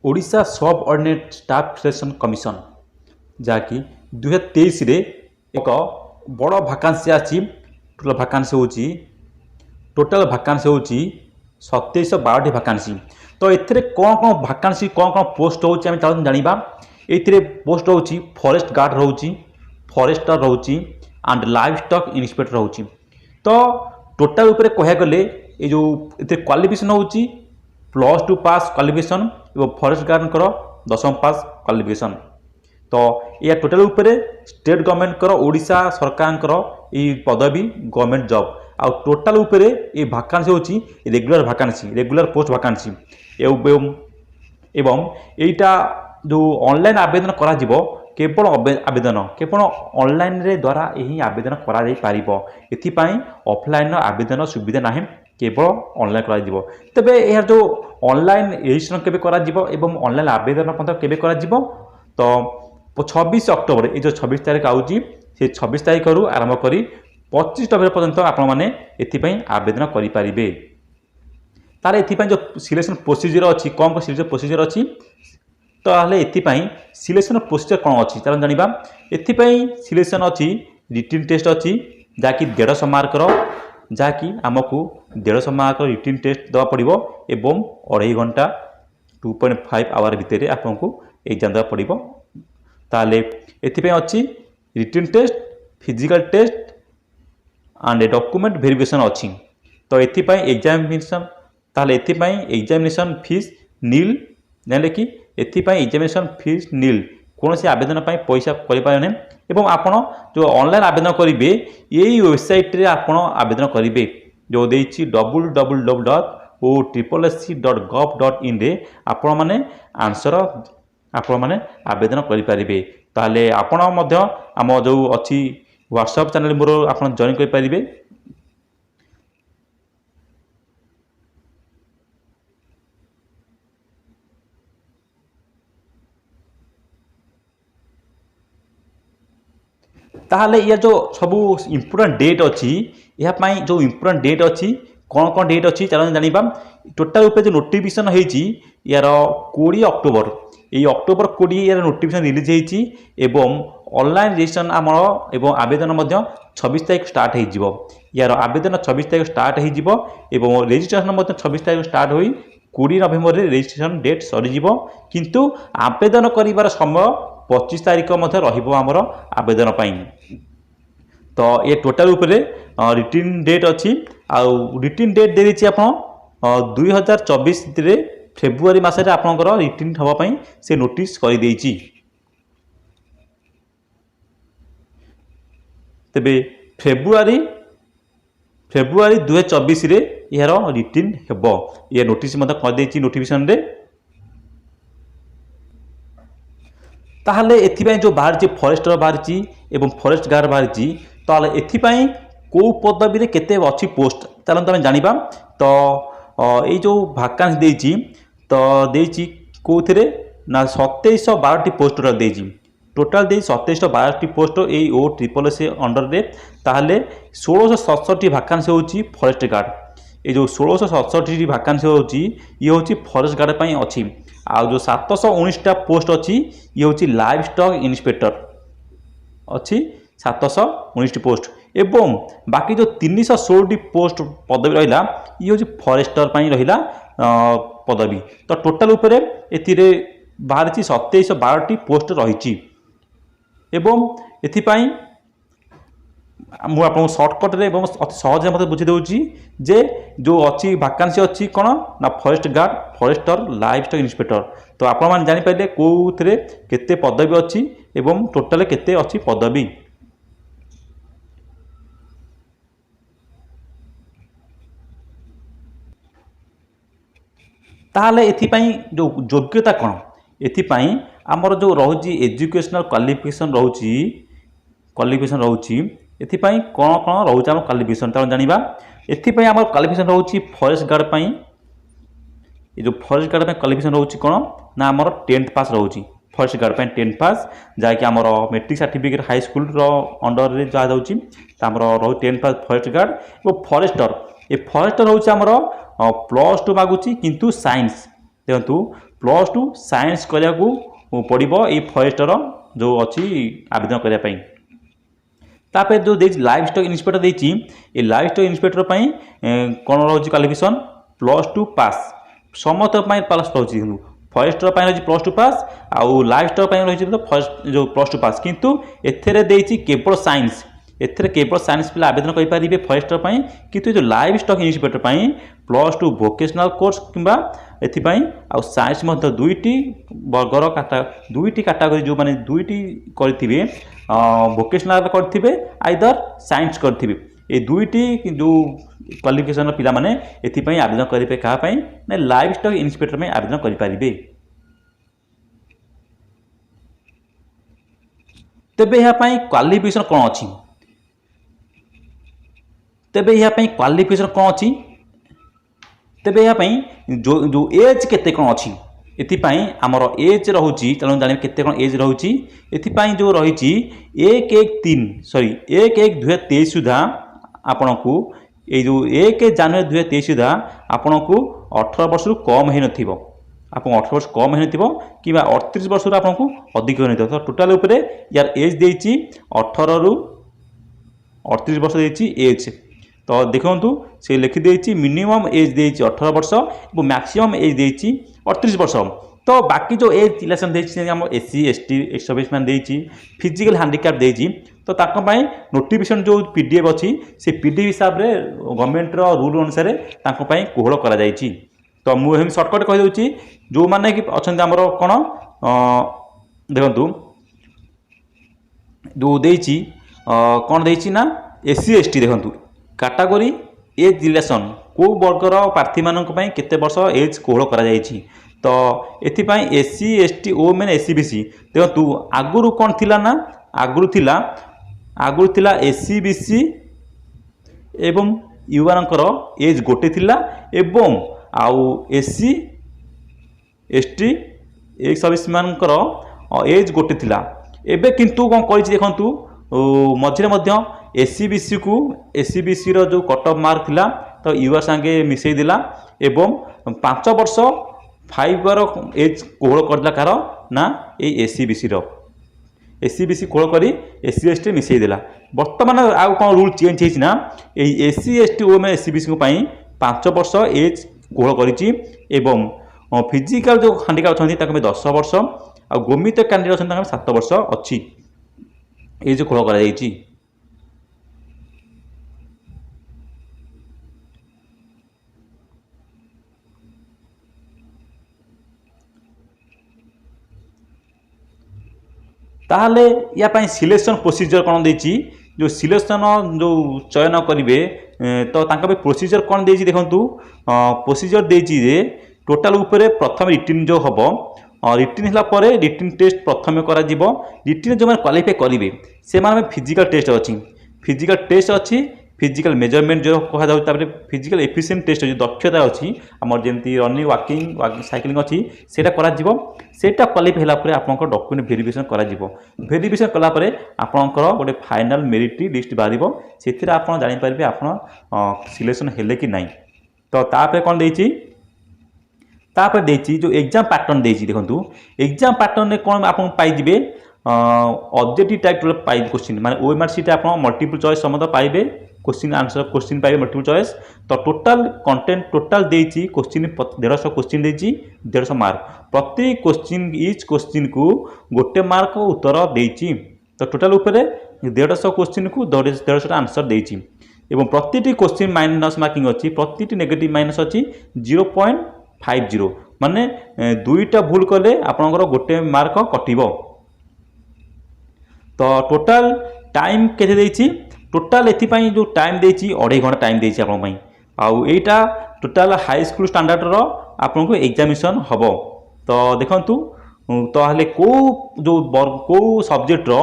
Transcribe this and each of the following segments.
ओडिशा सब ordinate staff selection commission जहाँकि 2023 रे एक बड़ भाकांसी आसी टोटाल भाकांसी हूँ 2712 भाकांसी। तो एथिरे कौन कौन भाकांसी कौन कौन पोस्ट होची आम जानिबा। एथिरे पोस्ट होची फॉरेस्ट गार्ड रोची, फॉरेस्टर रोची एंड लाइव स्टॉक इन्स्पेक्टर रोची। तो टोटाल ऊपर कहया गले ये जो एथिरे क्वालिफिकेशन होची +2 पास क्वालिफिकेशन और फॉरेस्ट गार्ड कर 10वीं पास क्वालिफिकेशन। तो या टोटाल ऊपर स्टेट गवर्नमेंट कर ओडिशा सरकार ये पदवी गवर्नमेंट जॉब आ टोटाल ऊपर ये भाकांसी होची रेगुलर भाकांसी, रेगुलर पोस्ट भाकांसी एवं एटा जो ऑनलाइन आवेदन करा जिवो केवल आवेदन केवल ऑनलाइन रे द्वारा यही आवेदन करा जाई पारिबो। एथिपाई ऑफलाइन आवेदन सुविधा नाही, केवल ऑनलाइन करा जिवो। तबे यार जो ऑनलाइन रजिस्ट्रेशन केबे करा जिवो एवं ऑनलाइन आवेदन पत्र केबे करा जिवो तो 26 अक्टोबर ये जो 26 तारीख आउची से 26 तारीख रु आरंभ करी 25 नवेम्बर पर्यंत आपण माने एथिपाई आवेदन करि पारिबे। तार एथिपाई जो सिलेक्शन प्रोसीजर अछि कौन को सिलेक्शन प्रोसीजर अछि तो हाले एथिपाई सिलेक्शन प्रोसीजर कोन अछि चलो जानिबा। एथिपाई सिलेक्शन अछि रिटन टेस्ट अछि जाकि 150 मार्क रो, जाकि हमकु 150 मार्क रिटन टेस्ट दवा पड़िबो एवं 2.5 घंटा 2.5 आवर भितर आपको एग्जाम दवा पड़िबो। ताले एथिपाई अछि written test, physical test and document verification अच्छी। तो एथिपाई एग्जामिनेशन ताले एथिपाई एग्जामिनेशन फीस नील जाने कि एथिपाई एग्जामिनेशन फीस नील कौन से आवेदन पाई पैसा करें एवं आपण जो ऑनलाइन आवेदन करेंगे यही वेबसाइट रे आपण आवेदन करेंगे जो देछि www.ossc.gov.in रे आपण माने आंसर आपण माने आवेदन करि पारिबे। ताले आपण मध्य आम जो अच्छी व्हाट्सएप चैनल मोर आप जॉइन कर पारिबे। ताहले या जो सब इम्पोर्टेंट डेट अच्छी या जो इम्पोर्टेंट डेट अच्छी कौन कौन डेट अच्छी चलो जानिबा। टोटाल ऊपर जो नोटिफिकेशन होईची यार 20 अक्टोबर ये अक्टोबर 20 यार नोटिफिकेशन रिलीज होईची एवं ऑनलाइन रजिस्ट्रेशन आमर एवं आवेदन 26 तारीख स्टार्ट हो यार आवेदन 26 तारीख स्टार्ट हो रजिस्ट्रेशन 26 तारीख स्टार्ट हो 20 नवेम्बर रजिस्ट्रेशन डेट सरीज किंतु आवेदन कर समय 25 तारीख आमर आवेदन पाई। तो ये टोटाल उपरे रिटन डेट अच्छी आउ रिटन डेट दे देछि आपण 2024 रे फेब्रुआरी मासरे आपनकर रिटन हवा से नोटिस कर देछि। तेबे फेब्रुआरी 2024 रे यार रिटन हेबो ये नोटिस मत कर देछि नोटिफिकेशन रे। ताहले एथिपाई जो बाहर फॉरेस्टर बाहरी एवं फॉरेस्ट गार्ड बाहरी ताहले एथिपाई को पदवी रे केते अच्छी पोस्ट चलो तुम जानिबा। तो ये जो भाकांस देछि तो देछि कोथिरे ना 2712 पोस्ट टोटाल दे 2712 पोस्ट ये OSSC अंडर रे। ताहले 1667 भाकांसी होची फॉरेस्ट गार्ड। ये जो 1667 भाकांसी होची ये होची फॉरेस्ट गार्ड पई अछि। आ जो 719 पोस्ट अच्छी ये हूँ लाइव स्टॉक इन्स्पेक्टर अच्छी 719 पोस्ट एवं बाकी जो 316 पोस्ट पदवी रहा ये हूँ फॉरेस्टर रहा पदवी। तो टोटाल उपरे एथिरे बाहरी 2712 पोस्ट रही एवं एथिपाई मुझे आपको सर्टकट रे अति सहज मत बुझे दूसरी जे जो अच्छी भाकांसी अच्छी कौन ना forest guard, forester, livestock inspector. तो आप जानीपारे कौन केते पदवी अच्छी एवं टोटाल केते अच्छी पदवी। ताहले एथिपाई जो योग्यता कौन एथिपाई आमर जो रोची एजुकेशनल क्वालिफिकेशन रोची एथिपाई कौन कौन रोचे आम क्वालिफिकेशन तार जानिबा। एथिपाई आम क्वालिफिकेशन रोची फॉरेस्ट गार्ड पाई ये जो फॉरेस्ट गार्ड क्वालिफिकेशन रोची कौन ना आमर 10th पास रोची फॉरेस्ट गार्ड 10th पास जहाँकि आमर matric certificate high school under रे जा जाउची तामर रहो 10th पास फॉरेस्ट गार्ड। और फॉरेस्टर ये फॉरेस्टर होची आमर +2 मागुची किंतु साइंस देखु +2 साइंस करिया पड़ो ये फरेस्टर जो अच्छी आवेदन करने तापर जो लाइफ स्टॉक इन्स्पेक्टर देती ये लाइफ स्टॉक इन्स्पेक्टर कौन रोज क्वालिफिकेशन +2 पास समस्त पास रोचे फरेस्टर रही +2 पास आउ लाइफ स्टॉक रही जो +2 पास किंतु एथेरे देती केवल साइंस एथेरे केवल साइंस पिला आवेदन करेंगे फरेस्टर किंतु जो life stock inspector +2 vocational course किंबा एथिपाई आउ साइंस दुईटी वर्गर दुईटी कैटेगरी जो माने दुईटी करथिबे वोकेशनल करथिबे आइदर साइंस करथिबे ए दुईटी जो क्वालिफिकेशन पिला माने एथिपाई आवेदन करेंगे क्या ना लाइफ स्टॉक इन्स्पेक्टर में आवेदन करेंगे। तेबे यहाँ क्वालिफिकेशन कौन अच्छी तेबे यहाँ क्वालिफिकेशन कौन अच्छी तेबे यहाँ जो जो एज केते कौन अच्छी एथिपाई आमर एज रहुची चलो जाने केते कौन एज रहुची एथिपाई जो रही 1/1/2023 सुधा आपण को ये जो 1 जनवरी 2023 सुधा आपण को 18 वर्ष कम हो नथिबो आपन 18 वर्ष कम हो नथिबो कि 38 वर्ष आपन को अधिक हो नथिबो। तो टोटल उपरे यार एज देछि 18 रु 38 वर्ष देछि एज। तो देखंतु से लिखि देछि मिनिमम एज देछि 18 वर्ष और मैक्सिमम एज देछि 38 वर्ष। तो बाकी जो एज रिलेशन देछि हम SC ST ex service man देछि फिजिकल हैंडिकैप देछि तो ताको पई नोटिफिकेशन जो पीडीएफ अछि से पीडीएफ हिसाब रे गवर्नमेंट रो रूल अनुसार ताको पई कोहळ करा जाइछि। तो मु हम शॉर्टकट कहि दउछि जो माने कि अछन हमरो कोन देखंतु जो देछि कोन देछि ना एससी एसटी देखंतु कैटेगरी एज रिलेशन को वर्गर प्रार्थी मानक पई केते वर्ष एज कोहळ करा जाइछि। तो एथिपाई एससी एसटी ओ मैंने एससीबीसी देखो आगुरु कौन थिला ना आगुरु थिला एससीबीसी एवं युवानकर एज गोटे थिला एवं आउ एससी एसटी एक सर्विस मानकर एज गोटे थिला एबे किंतु कौन करिछि देखंतु मझिरे मध्य एससीबीसी रो जो कट ऑफ मार्क थिला तो युवा संगे मिसई दिला एवं 5 वर्ष 5 एज कोहळ करला कार ना ए एससीबीसी कोहळ करी एससी एसटी मिसई देला। वर्तमान आउ कौन रूल चेंज होइछि ना एससी एसटी ओ में एससीबीसी 5 वर्ष एज कोहळ करिछि एवं फिजिकल जो हैंडिकैप अछंती ताके 10 वर्ष आ गोमित कैंडिडेट अछंती ताके 7 वर्ष अछि एज कोहळ करा जाइछि। ताहले या पाई सिलेक्शन प्रोसीजर कौन देछि जो सिलेक्शन जो चयन करिवे तो तांका पे प्रोसीजर कौन देछि देखंतु प्रोसीजर देछि जे टोटल ऊपर प्रथम रिटन जो हबो रिटन हला परे रिटन टेस्ट प्रथम करा जिवो रिटन जो माने क्वालिफाई करिवे से माने फिजिकल टेस्ट अछि फिजिकल मेजरमेंट जो कहा जाउ तापर फिजिकल एफिशिएंट टेस्ट जो दक्षता अछि हमर जेंति रनिंग वाकिंग साइक्लिंग अछि सेटा करा जिवो सेटा क्वालिफाई हला परे आपनकर डॉक्यूमेंट वेरिफिकेशन करा जिवो वेरिफिकेशन कला परे आपनकर गोटे फाइनल मेरिट लिस्ट बारिबो सेथिरा आपन जानि परिबे आपन सिलेक्शन हेले कि नाही। तो तापर कोन देछि तापर देछि जो एग्जाम पैटर्न देछि देखंतु एग्जाम पैटर्न ने कोन आपन पाइ जिवे ऑब्जेक्टिव टाइप पाइ क्वेश्चन माने ओएमआर सीट आपन मल्टीपल चॉइस समत पाइबे क्वेश्चन आंसर क्वेश्चन पाइबे मल्टीपल चॉइस। तो टोटल कंटेंट टोटल देछि क्वेश्चन 150 क्वेश्चन देछि 150 मार्क प्रति क्वेश्चन ईच क्वेश्चन को गोटे मार्क उत्तर देछि। तो टोटल ऊपर 150 क्वेश्चन को 150 आंसर देछि एवं प्रतिटी क्वेश्चन माइनस मार्किंग अछि प्रतिटी नेगेटिव माइनस अछि 0.50 माने दुईटा भूल कले आपनकर गोटे मार्क कटिबो। तो टोटल टाइम केते देछि टोटल एथिपाई जो टाइम देछि 2.5 घंटा टाइम देछि आपन पई आउ एटा टोटल हाई स्कूल स्टैंडर्ड रो आपन को एग्जामिनेशन हबो। तो देखंतु तो हले को सब्जेक्ट रो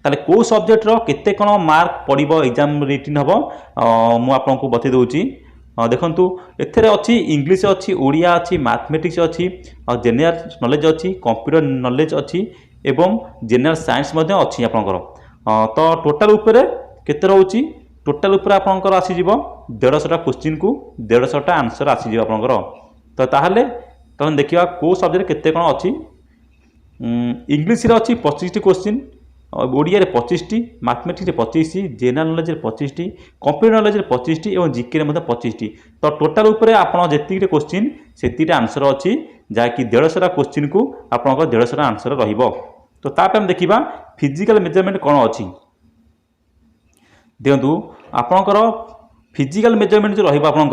ताले को सब्जेक्ट रो केते कोन मार्क पड़िबो एग्जाम रिटन हबो मु आपन को बतै दउची। देखंतु एथरे अछि इंग्लिश अछि ओडिया अछि मैथमेटिक्स अछि और जनरल नॉलेज अछि कंप्यूटर नॉलेज अछि एवं जनरल साइंस मध्ये अछि आपनकर। तो टोटल ऊपर केते रहउची टोटल ऊपर आपनकर आसी जिवो 150 क्वेश्चन को 150 आंसर आसी जिवो आपनकर। तो ताहले तो देखा कौ सब्जेक्ट केते कौन अच्छी इंग्लीश अच्छी 25 question Odia 25 mathematics 25 general knowledge 25 computer knowledge 25 और जीके 25 तो टोटाल उपर आप जी क्वेश्चन से आंसर अच्छी जहाँकि 150 क्वेश्चन को आप 150 आंसर रहिबो। तो तापर हम देखा फिजिकल मेजरमेंट कौन अच्छी देखु आपणकर फिजिकल मेजरमेंट जो रपर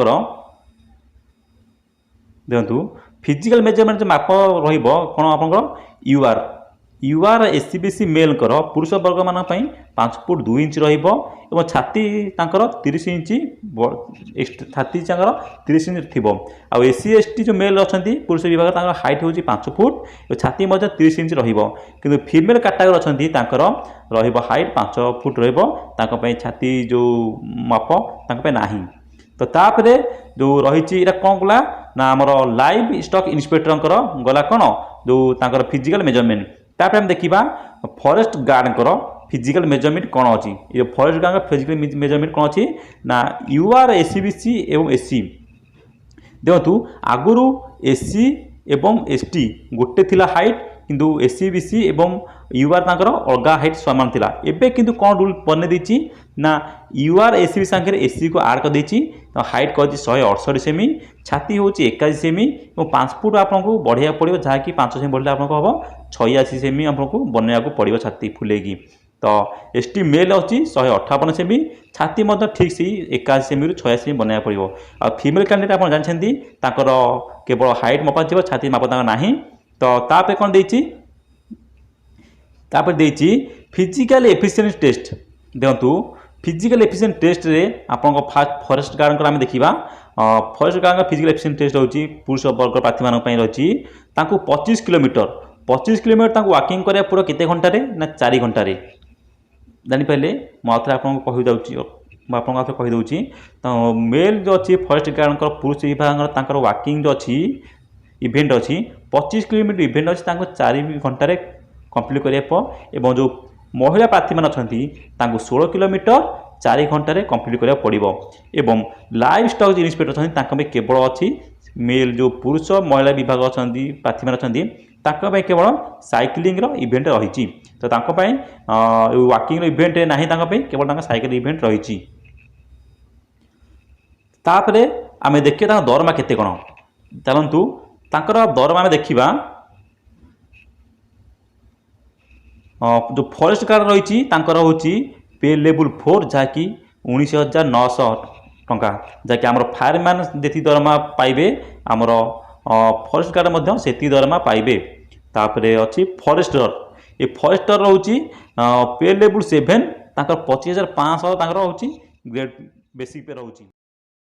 देखु फिजिकल मेजरमेंट जो माप रन आप यूआर एससीबीसी मेल पुरुष वर्ग मान 5 फुट 2 इंच और छाती 30 इंच छाती 30 इंच थी आउ एससी एसटी जो मेल अच्छा पुरुष विभाग हाइट हूँ 5 फुट और छाती 30 इंच कि फीमेल कैटेगरी अच्छा हाइट 5 फुट छाती जो माप ना तो तापर जो रही कौन गला ना आमर लाइव स्टॉक इन्स्पेक्टर गला कौन जो फिजिकल मेजरमेंट तापर हम देखा फॉरेस्ट गार्ड फिजिकल मेजरमेंट कौन अच्छी ये फॉरेस्ट गार्ड फिजिकल मेजरमेंट कौन अच्छी ना यूआर एससीबीसी एवं एससी देखु आगुरी एससी एवं एसटी गोटे थिला हाइट किंतु एससीबीसी एवं यूआर अलग हाइट सामान थिला एबे किंतु कौन रूल बने देछि ना यूआर एससी सांगे एससी को आड कर देछि तो हाइट कर 168 सेमी छाती हूँ 81 सेमी और 5 फुट आपको बढ़िया पड़ो जहाँकि 5 सेमी बढ़ले आपको हम 86 सेमी आपको बनवा पड़ो छाती फुलेगी। तो एसटी मेल अच्छी 158 सेमी छाती ठीक से 81 सेमी रु 86 सेमी बनवा पड़ो आ फीमेल कैंडिडेट आप जानते केवल हाइट मपा थी छाती माप ना तो तापर कौन देती फिजिकल एफिशिएंसी टेस्ट देखु फिजिकल एफिशिएंसी टेस्ट रे आपन फास्ट फॉरेस्ट गार्ड को आम देखा forest guard physical efficiency test होची पुरुष वर्ग प्रार्थी मान रही 25 किलोमीटर वाकिंग करा पूरा केते घंटे ना 4 घंटे जानीपारे मुझे आपको कहीदे तो मेल जो अच्छी फॉरेस्ट गार्ड पुरुष विभाग वाकिंग जो अच्छी इवेंट अच्छी 25 किलोमीटर इवेंट अच्छी 4 घंटे कंप्लीट करने जो महिला प्रार्थी मान अच्छा 16 किलोमीटर 4 घंटे कंप्लीट करा पड़ो एवं लाइव स्टॉक इन्स्पेक्टर अच्छा केवल अच्छी मेल जो पुरुष महिला विभाग अच्छा प्रार्थी मान अच्छा केवल साइक्लिंग इवेंट रही तो वाकिंग इवेंट ना केवल साइकिल इवेंट रही तापर आम देखिए दरमा केते कौन चलतु दरमा आम देखा जो फॉरेस्ट गार्ड रही हूँ पे लेवल 4 जहाँकि 19,900 टंका जहाँकि आम फायरमैन जी दरमा पाइबे आमर फॉरेस्ट गार्ड से दरमा पाइबे तापर अच्छी फॉरेस्टर ये फॉरेस्टर रोचे पे लेवल 7 25,500 ग्रेड बेसिक पे रोचे।